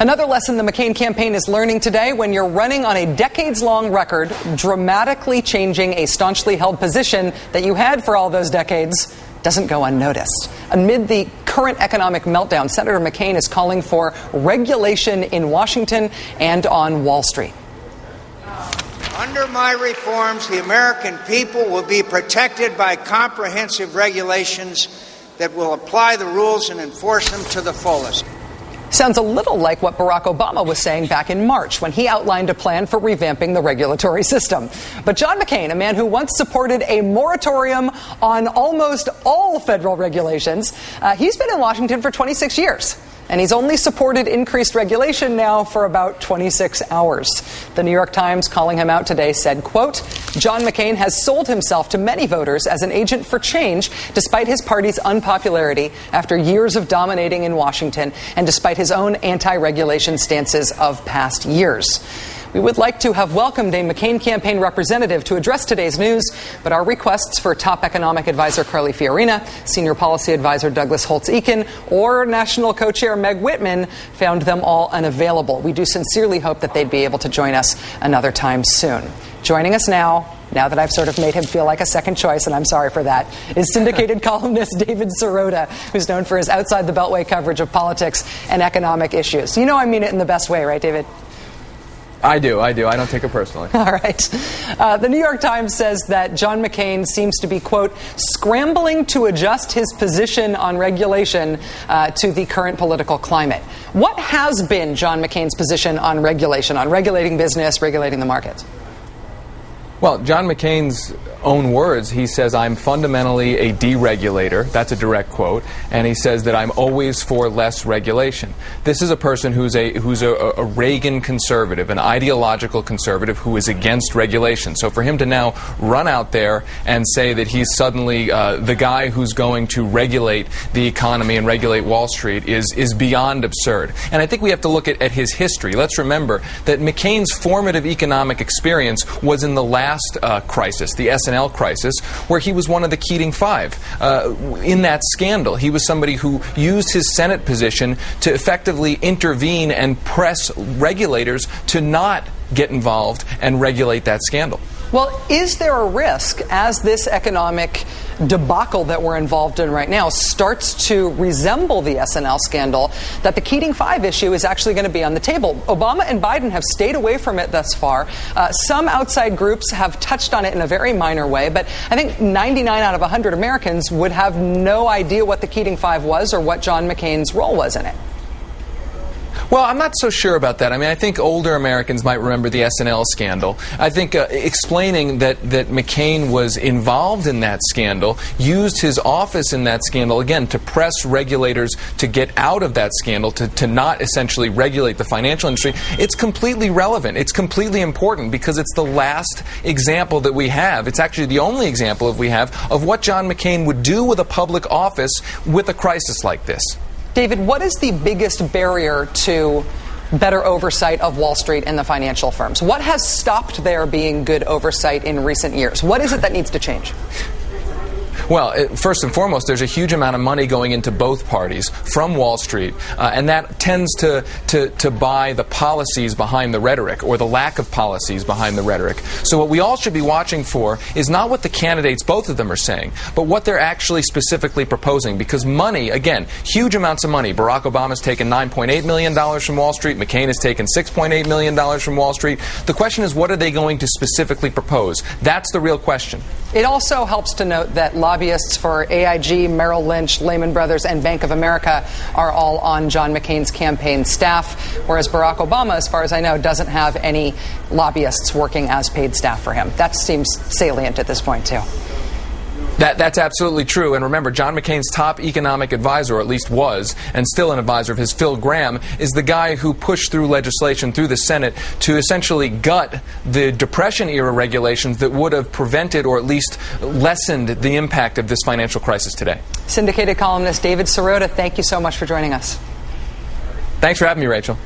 Another lesson the McCain campaign is learning today: when you're running on a decades-long record, dramatically changing a staunchly held position that you had for all those decades doesn't go unnoticed. Amid the current economic meltdown, Senator McCain is calling for regulation in Washington and on Wall Street. Under my reforms, the American people will be protected by comprehensive regulations that will apply the rules and enforce them to the fullest. Sounds a little like what Barack Obama was saying back in March when he outlined a plan for revamping the regulatory system. But John McCain, a man who once supported a moratorium on almost all federal regulations, he's been in Washington for 26 years. And he's only supported increased regulation now for about 26 hours. The New York Times, calling him out today, said, quote, John McCain has sold himself to many voters as an agent for change, despite his party's unpopularity after years of dominating in Washington and despite his own anti-regulation stances of past years. We would like to have welcomed a McCain campaign representative to address today's news, but our requests for top economic advisor Carly Fiorina, senior policy advisor Douglas Holtz-Eakin, or national co-chair Meg Whitman found them all unavailable. We do sincerely hope that they'd be able to join us another time soon. Joining us now that I've sort of made him feel like a second choice, and I'm sorry for that, is syndicated columnist David Sirota, who's known for his outside the Beltway coverage of politics and economic issues. You know I mean it in the best way, right, David? I do. I don't take it personally. All right. The New York Times says that John McCain seems to be, quote, scrambling to adjust his position on regulation to the current political climate. What has been John McCain's position on regulation, on regulating business, regulating the markets? Well, John McCain's own words, he says, I'm fundamentally a deregulator. That's a direct quote. And he says that I'm always for less regulation. This is a person who's a Reagan conservative, an ideological conservative who is against regulation. So for him to now run out there and say that he's suddenly the guy who's going to regulate the economy and regulate Wall Street is beyond absurd. And I think we have to look at his history. Let's remember that McCain's formative economic experience was in the last crisis, the S&L crisis, where he was one of the Keating Five. In that scandal, he was somebody who used his Senate position to effectively intervene and press regulators to not get involved and regulate that scandal. Well, is there a risk, as this economic debacle that we're involved in right now starts to resemble the S&L scandal, that the Keating Five issue is actually going to be on the table? Obama and Biden have stayed away from it thus far. Some outside groups have touched on it in a very minor way, but I think 99 out of 100 Americans would have no idea what the Keating Five was or what John McCain's role was in it. Well, I'm not so sure about that. I mean, I think older Americans might remember the S&L scandal. I think explaining that McCain was involved in that scandal, used his office in that scandal, again, to press regulators to get out of that scandal, to not essentially regulate the financial industry, it's completely relevant. It's completely important because it's the last example that we have. It's actually the only example that we have of what John McCain would do with a public office with a crisis like this. David, what is the biggest barrier to better oversight of Wall Street and the financial firms? What has stopped there being good oversight in recent years? What is it that needs to change? Well, first and foremost, there's a huge amount of money going into both parties from Wall Street, and that tends to buy the policies behind the rhetoric, or the lack of policies behind the rhetoric. So what we all should be watching for is not what the candidates, both of them, are saying, but what they're actually specifically proposing. Because money, again, huge amounts of money. Barack Obama's taken $9.8 million from Wall Street. McCain has taken $6.8 million from Wall Street. The question is, what are they going to specifically propose? That's the real question. It also helps to note that lobbyists for AIG, Merrill Lynch, Lehman Brothers, and Bank of America are all on John McCain's campaign staff, whereas Barack Obama, as far as I know, doesn't have any lobbyists working as paid staff for him. That seems salient at this point, too. That's absolutely true. And remember, John McCain's top economic advisor, or at least was, and still an advisor of his, Phil Gramm, is the guy who pushed through legislation through the Senate to essentially gut the Depression-era regulations that would have prevented or at least lessened the impact of this financial crisis today. Syndicated columnist David Sirota, thank you so much for joining us. Thanks for having me, Rachel.